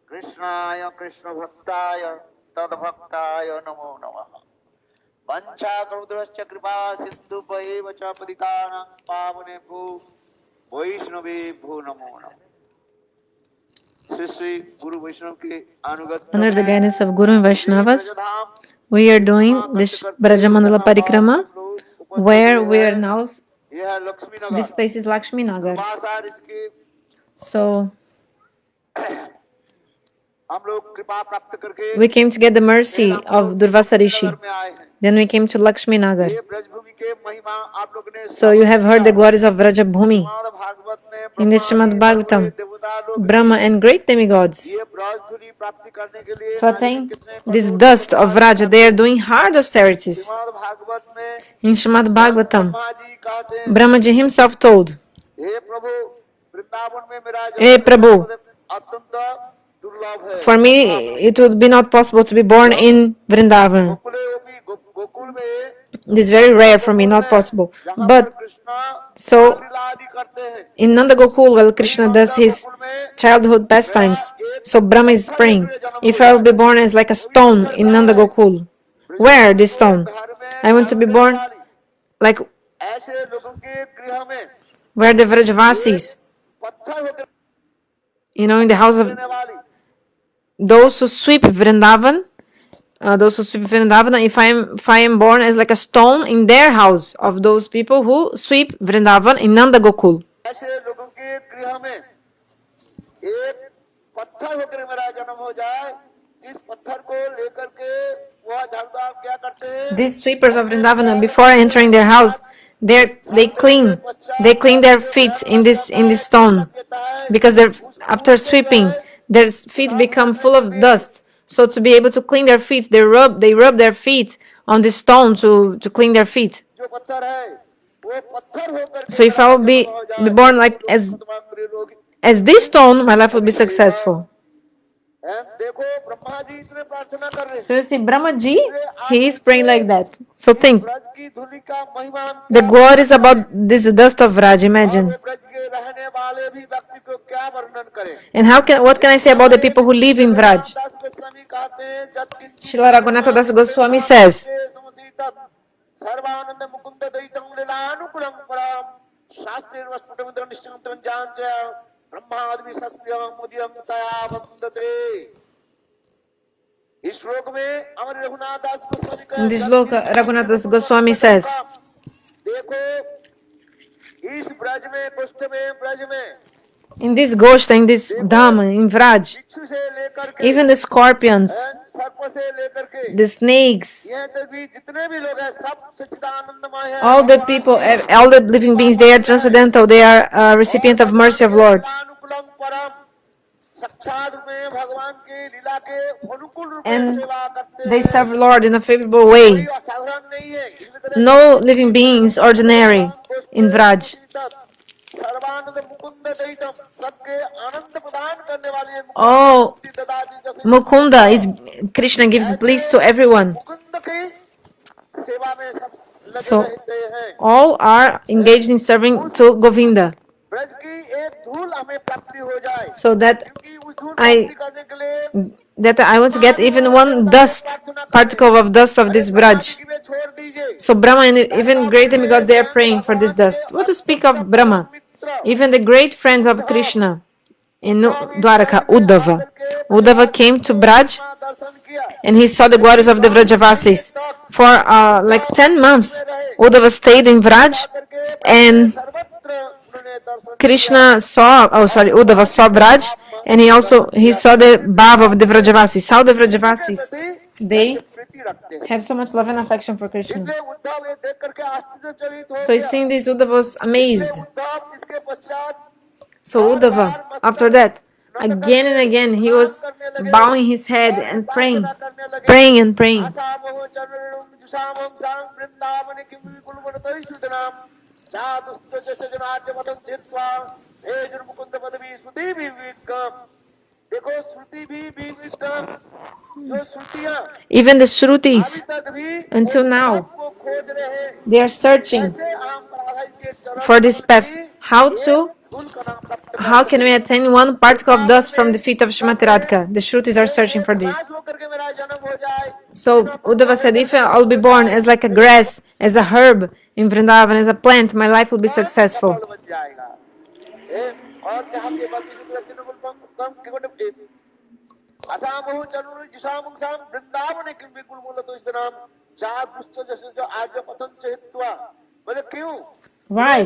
Krishnaya Krishna Bhaktaya Tad Bhaktaya Namo Namaha. Vancha Karudrascha Kripa Sindhu Paeva Chapaditana Pavane Bhu Vaishnavi Bhu Namo Namaha. Under the guidance of Guru and Vaishnavas, we are doing this Brajamandala Parikrama, where we are now. This place is Lakshmi Nagar. So we came to get the mercy of Durvasa Rishi. Then we came to Lakshmi Nagar. So you have heard the glories of Vrajabhumi. In the Srimad Bhagavatam, Brahma and great demigods, to attain this dust of Vraja, they are doing hard austerities. In Srimad Bhagavatam, Brahmaji himself told, Hey Prabhu, for me it would be not possible to be born in Vrindavan. This is very rare for me, not possible. But so in Nanda Gokul, while Krishna does his childhood pastimes, so Brahma is praying, if I will be born as like a stone in Nanda Gokul, where this stone? I want to be born like where the Vrajavasis, in the house of those who sweep Vrindavan. If I am born as like a stone in their house of those people who sweep Vrindavan in Nanda Gokul. These sweepers of Vrindavan, before entering their house, they clean their feet in this stone, because after sweeping, their feet become full of dust. So to be able to clean their feet, they rub their feet on this stone to clean their feet. So if I will be born like as this stone, my life will be successful. So you see, Brahmaji, he is praying like that. So think, the glories about this dust of Vraj, imagine. And what can I say about the people who live in Vraj? Srila Raghunatha Das Goswami says, in this sloka, Raghunatha Das Goswami says, in this Goshta, in this Dham, in Vraj, even the scorpions, the snakes, all the people, all the living beings, they are transcendental, they are recipient of mercy of Lord. And they serve Lord in a favorable way. No living being is ordinary in Vraj. Oh, Mukunda is Krishna gives bliss to everyone. So all are engaged in serving to Govinda. So that I want to get even one particle of dust of this Braj. So Brahma and even great demigods, they are praying for this dust. What to speak of Brahma? Even the great friends of Krishna in Dwaraka, Uddhava. Uddhava came to Braj and he saw the glories of the Vrajavasis. For like 10 months, Uddhava stayed in Vraj, and Uddhava saw Vraj, and he saw the bhava of the Vrajavasis. How the Vrajavasis, they have so much love and affection for Krishna. So seeing this, Uddhava was amazed. So Uddhava, after that, again and again, he was bowing his head and praying. Even the Shrutis, until now, they are searching for this path. How to How can we attain one particle of dust from the feet of Srimati Radhika? The Shrutis are searching for this. So Uddhava said, if I'll be born as like a grass, as a herb in Vrindavan, as a plant, my life will be successful. Why?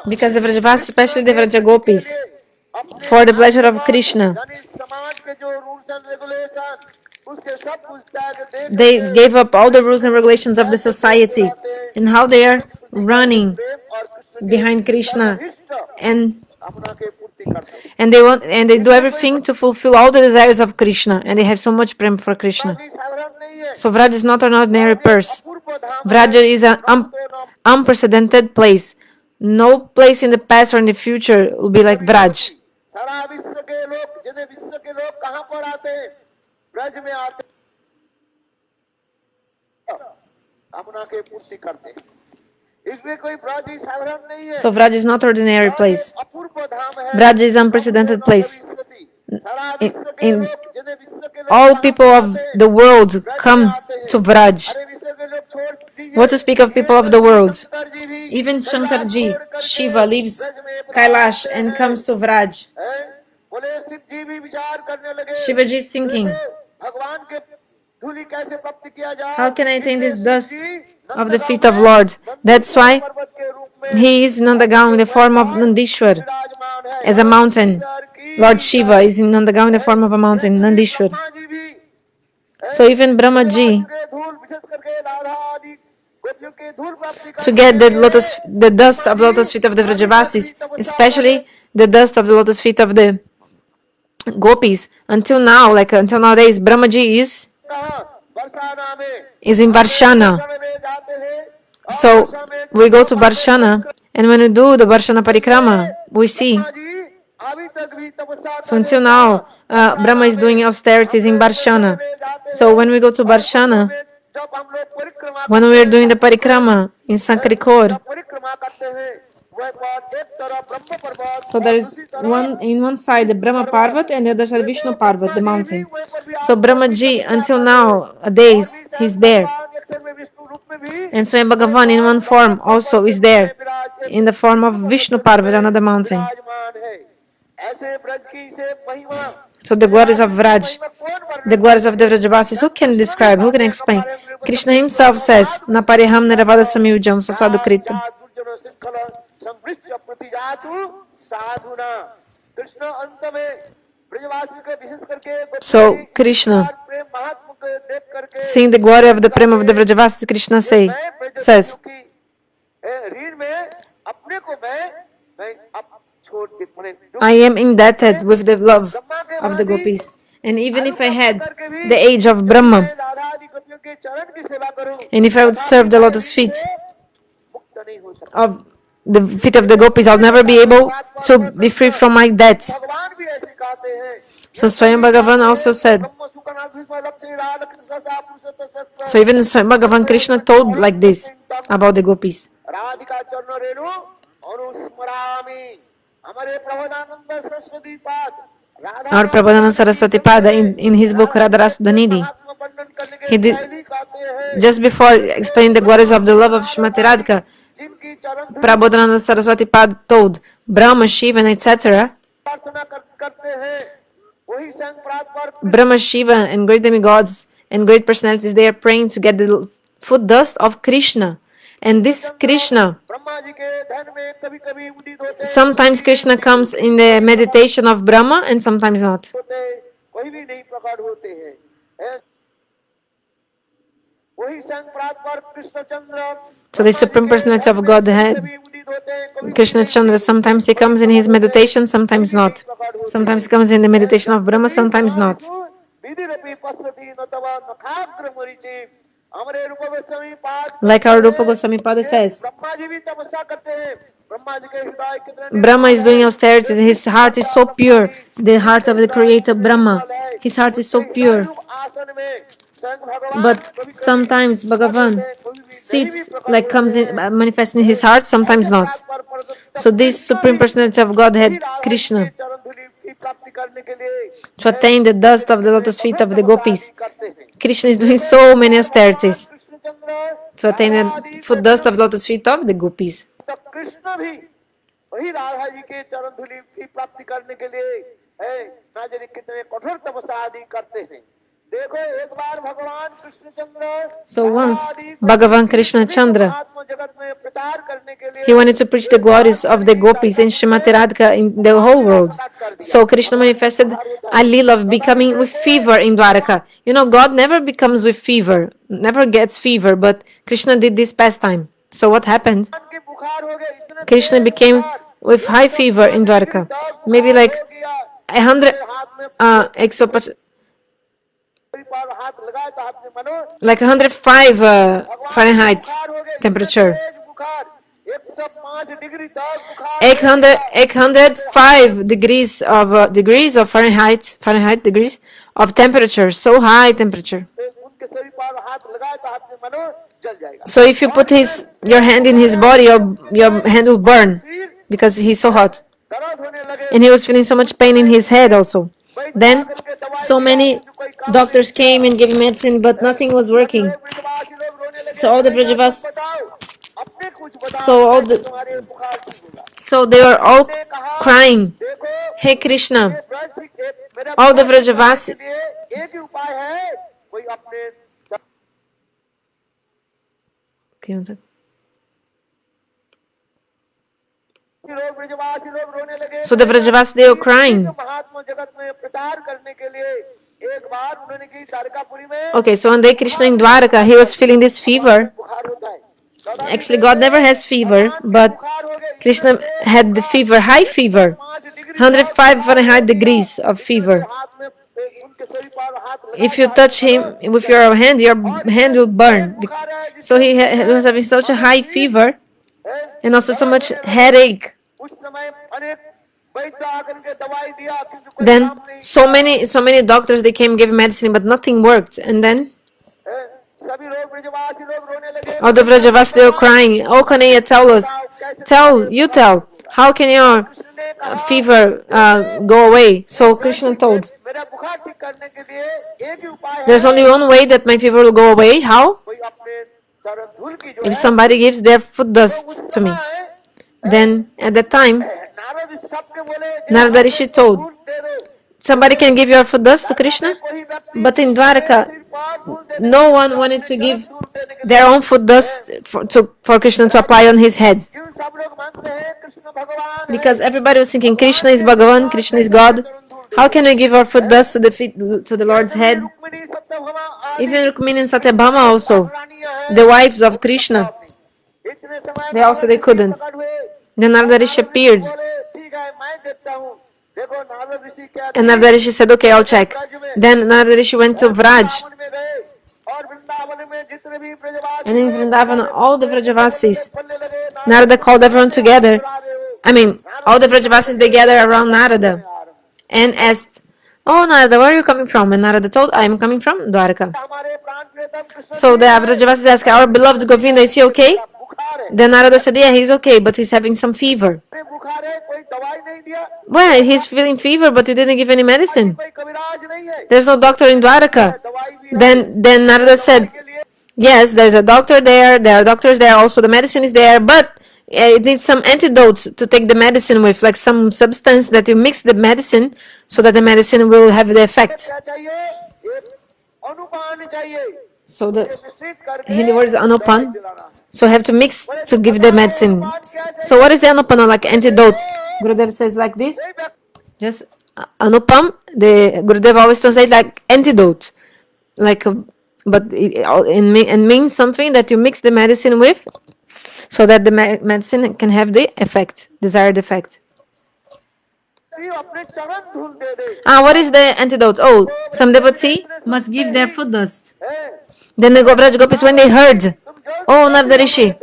Because the Vrajavasi, especially the vraja-gopis, for the pleasure of Krishna, they gave up all the rules and regulations of the society and how they are running behind Krishna, and they do everything to fulfill all the desires of Krishna, and they have so much prem for Krishna. So Vraja is not an ordinary place. Vraja is an unprecedented place. No place in the past or in the future will be like Vraj. So Vraj is not ordinary place. Vraj is unprecedented place. In all people of the world come to Vraj. What to speak of people of the world? Even Shankarji, Shiva, leaves Kailash and comes to Vraj. Shivaji is thinking, how can I attain this dust of the feet of Lord? That's why he is in Nandagaon in the form of Nandishwar, as a mountain. Lord Shiva is in Nandagaon in the form of a mountain, Nandishwar. So even Brahmaji, to get the dust of lotus feet of the Vrajavasis, especially the dust of the lotus feet of the gopis, until nowadays, Brahmaji is in Varshana. So we go to Varshana, and when we do the Varshana Parikrama, we see. So until now, Brahma is doing austerities in Varshana. So when we go to Varshana, when we are doing the Parikrama in Sankarikor, so there is in one side the Brahma Parvat and the other side Vishnu Parvat, the mountain. So Brahmaji, until nowadays, he's there. And Swayam Bhagavan in one form also is there, in the form of Vishnu Parvat, another mountain. So the glories of Vraj, the glories of the Vrajavasis, who can describe, who can explain? Krishna himself says, Na pariham niravada samyujam sasadu kritam. So Krishna, seeing the glory of the prema of the Vrajavasis, Krishna says, I am indebted with the love of the gopis. And even if I had the age of Brahma, and if I would serve the lotus feet of the gopis, I'll never be able to be free from my debts. So Swayam Bhagavan also said, so even Swayam Bhagavan, Krishna told like this about the gopis. Our Prabhupada Saraswati Pada in his book Radharasudhanidhi, he did, just before explaining the glories of the love of Srimati Radhika, Prabhupada Saraswati Pada told Brahma, Shiva, and etc. Brahma, Shiva, and great demigods and great personalities, they are praying to get the foot dust of Krishna. And this Krishna, sometimes Krishna comes in the meditation of Brahma and sometimes not. So the Supreme Personality of Godhead, Krishna Chandra, sometimes he comes in his meditation, sometimes not. Sometimes he comes in the meditation of Brahma, sometimes not. Like our Rupa Goswami Pada says, Brahma is doing austerities, his heart is so pure, the heart of the creator Brahma, his heart is so pure. But sometimes Bhagavan sits, like comes in, manifests in his heart, sometimes not. So this Supreme Personality of Godhead, Krishna, to attain the dust of the lotus feet of the gopis, Krishna is doing so many austerities to attain the foot dust of the lotus feet of the gopis. वही राधा जी के चरण धूलि की प्राप्ति करने के लिए है ना जाने कितने कठोर तपस्या आदि करते हैं। देखो एक बार भगवान Krishnachandra So once Bhagavan Krishna Chandra, he wanted to preach the glories of the gopis and Srimati Radhika in the whole world. So Krishna manifested a Lila of becoming with fever in Dwaraka. You know, God never becomes with fever, never gets fever, but Krishna did this pastime. So what happened? Krishna became with high fever in Dwaraka, maybe like 100, like 105 Fahrenheit temperature. 805 degrees of Fahrenheit degrees of temperature, so high temperature. So if you put your hand in his body, your hand will burn because he's so hot. And he was feeling so much pain in his head also. Then so many doctors came and gave medicine, but nothing was working. So all the Vrajavas, so they were all crying, "Hey Krishna!" All the Vrajavas. Okay, one second. So the Vrajavas, they were crying. Okay, so one day Krishna in Dwaraka, he was feeling this fever. Actually, God never has fever, but Krishna had the fever, high fever, 105 Fahrenheit degrees of fever. If you touch him with your hand will burn. So he was having such a high fever and also so much headache. Then so many doctors, they came, gave medicine, but nothing worked. And then all the Vrajavas, they were crying, "Oh Kanhaiya, tell us, tell, how can your fever go away?" So Krishna told, "There's only one way that my fever will go away. How? If somebody gives their foot dust to me." Then at that time, Narada Rishi told, "Somebody can give your foot dust to Krishna?" But in Dwaraka, no one wanted to give their own foot dust for Krishna to apply on his head. Because everybody was thinking, Krishna is Bhagavan, Krishna is God. How can we give our foot dust to the Lord's head? Even Rukmini and Satyabhama also, the wives of Krishna, they couldn't. Then Narada Rishi appeared. And Narada Rishi said, "Okay, I'll check." Then Narada Rishi went to Vraj. And in Vrindavan, all the Vrajavasis, Narada called everyone together. All the Vrajavasis, they gathered around Narada and asked, "Oh Narada, where are you coming from?" And Narada told, "I am coming from Dwaraka." So the Vrajavasis asked, "Our beloved Govinda, is he okay?" Then Narada said, "Yeah, he's okay, but he's having some fever." Well, he's feeling fever, but you didn't give any medicine. There's no doctor in Dwaraka. Then Narada said, "Yes, there's a doctor there, there are doctors there, also the medicine is there, but it needs some antidotes to take the medicine with, like some substance that you mix the medicine so that the medicine will have the effect." So the Hindi word is anupan. So have to mix to give the medicine. So what is the anupam, like antidote? Gurudev says like this. Just anupam, the Gurudev always translates like antidote. But it means something that you mix the medicine with so that the medicine can have the effect, desired effect. What is the antidote? Oh, some devotee must give their foot dust. Then the vraja-gopis, when they heard, "Oh Narada Rishi,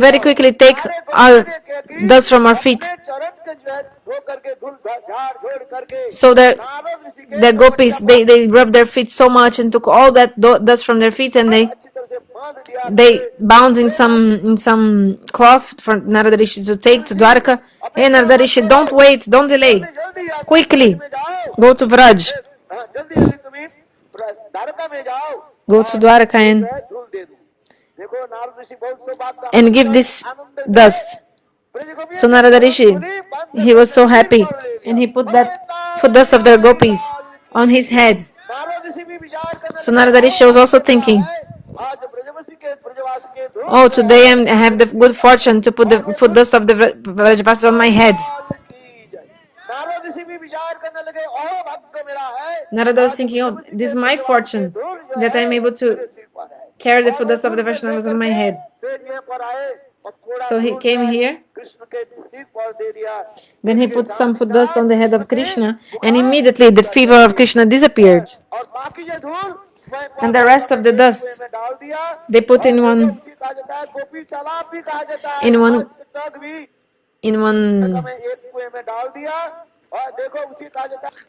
very quickly take our dust from our feet." So the gopis, they rubbed their feet so much and took all that dust from their feet, and they bound in some cloth for Narada Rishi to take to Dwarka. Hey Narada Rishi, don't wait, don't delay. Quickly, go to Vraj. Go to Dwarka and give this dust. So Narada Rishi, he was so happy, and he put that foot dust of the gopis on his head. So Narada Rishi was also thinking, oh, today I have the good fortune to put the foot dust of the Vrajavasis on my head. Narada was thinking, oh, this is my fortune, that I'm able to carry the foot dust of the Vaishnavas on my head. So he came here, then he put some foot dust on the head of Krishna, and immediately the fever of Krishna disappeared. And the rest of the dust, they put in one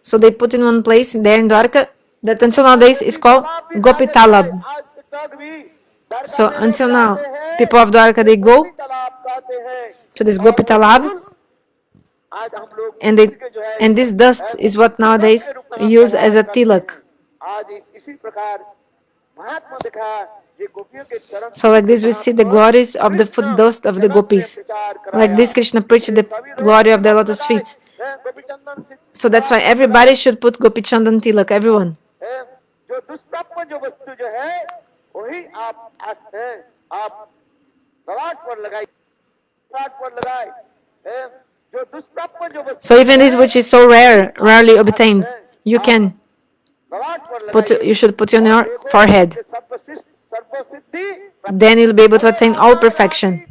so they put in one place there in Dwarka that until nowadays is called Gopi Talab. So until now, people of Dwarka, they go to this Gopi Talab, and this dust is what nowadays used as a tilak. So like this we see the glories of the foot dust of the gopis. Like this Krishna preached the glory of the lotus feet. So that's why everybody should put Gopi Chandan tilak, everyone. So even this which is so rarely obtained, you should put on your forehead. Then you'll be able to attain all perfection.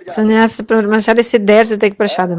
Sannyasi brahmachari sit there to take prasadam.